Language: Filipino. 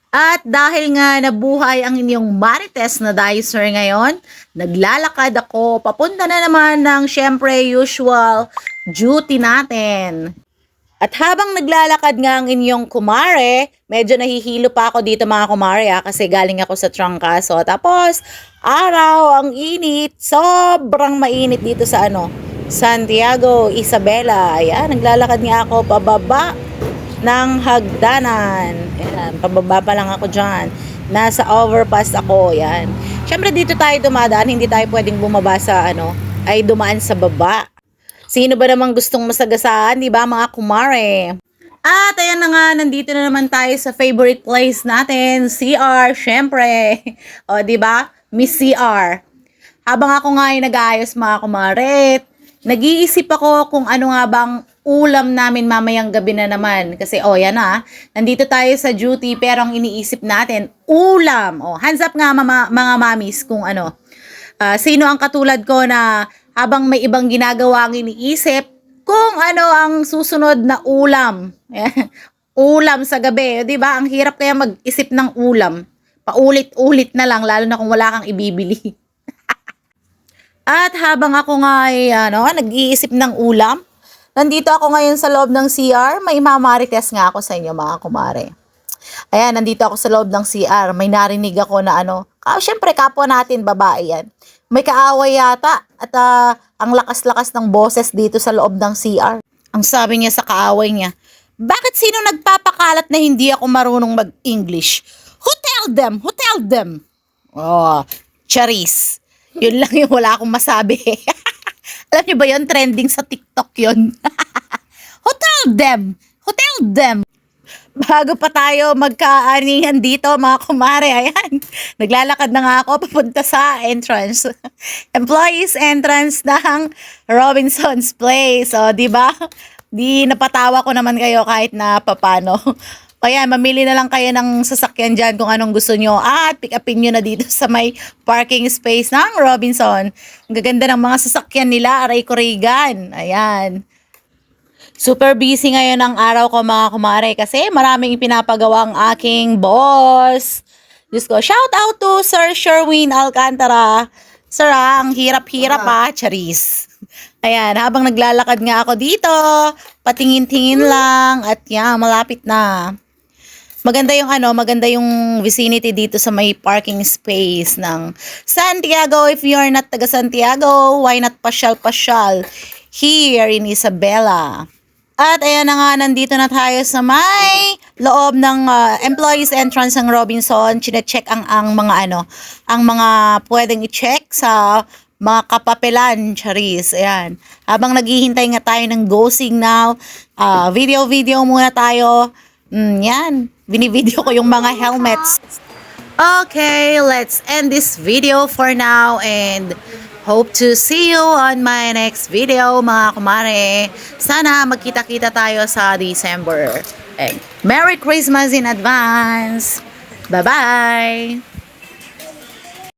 At dahil nga nabuhay ang inyong Marites na dicer ngayon, naglalakad ako papunta na naman ng syempre usual duty natin. At habang naglalakad nga ang inyong kumare, medyo nahihilo pa ako dito mga kumare kasi galing ako sa trangkaso. Tapos, araw, ang init, sobrang mainit dito sa Santiago, Isabela. Ayan, naglalakad nga ako pababa ng hagdanan. Ayan, pababa pa lang ako dyan. Nasa overpass ako, yan. Siyempre dito tayo dumadaan, hindi tayo pwedeng bumaba sa ay dumaan sa baba. Sino ba namang gustong masagasaan, di ba mga kumare? At ayan na nga, nandito na naman tayo sa favorite place natin, CR, syempre. O, di ba? Miss CR. Habang ako nga ay nag-aayos mga kumare, nag-iisip ako kung ano nga bang ulam namin mamayang gabi na naman. Kasi, yan na, nandito tayo sa duty, pero ang iniisip natin, ulam. Hands up nga mga mamis kung sino ang katulad ko na habang may ibang ginagawa ang iniisip, kung ano ang susunod na ulam. Ulam sa gabi, 'di ba? Ang hirap kaya mag-isip ng ulam. Paulit-ulit na lang, lalo na kung wala kang ibibili. At habang ako nga ay nag-iisip ng ulam, nandito ako ngayon sa loob ng CR, may mamarites nga ako sa inyo mga kumare. Ayan, nandito ako sa loob ng CR, may narinig ako na syempre kapwa natin babae yan. May kaaway yata at ang lakas-lakas ng boses dito sa loob ng CR. Ang sabi niya sa kaaway niya, bakit sino nagpapakalat na hindi ako marunong mag-English? Who tell them? Who tell them? Charis. Yun lang yung wala akong masabi. Alam niyo ba yun? Trending sa TikTok yun. Who tell them? Who tell them? Bago pa tayo magkaanihan dito mga kumare, ayan, naglalakad na nga ako papunta sa entrance. Employees entrance ng Robinson's Place. So, di ba? Di napatawa ko naman kayo kahit na papano. Kaya mamili na lang kayo ng sasakyan dyan kung anong gusto nyo at pick upin nyo na dito sa may parking space ng Robinson. Ang gaganda ng mga sasakyan nila, aray kurigan. Ayan. Super busy ngayon ang araw ko mga kumare kasi maraming ipinapagawa ang aking boss. Diyos ko, shout out to Sir Sherwin Alcantara. Sir, ang hirap-hirap charis. Ayan, habang naglalakad nga ako dito, patingin-tingin lang at malapit na. Maganda yung vicinity dito sa may parking space ng Santiago. If you're not taga Santiago, why not pasyal-pasyal here in Isabela? At ayan na nga, nandito na tayo sa may loob ng employees entrance ng Robinson. Chine-check ang mga ang mga pwedeng i-check sa mga kapapelan, charis. Ayan. Habang naghihintay nga tayo ng go signal, video muna tayo. Yan. Binivideo ko yung mga helmets. Okay, let's end this video for now and hope to see you on my next video mga kumare. Sana magkita-kita tayo sa December. And Merry Christmas in advance. Bye-bye!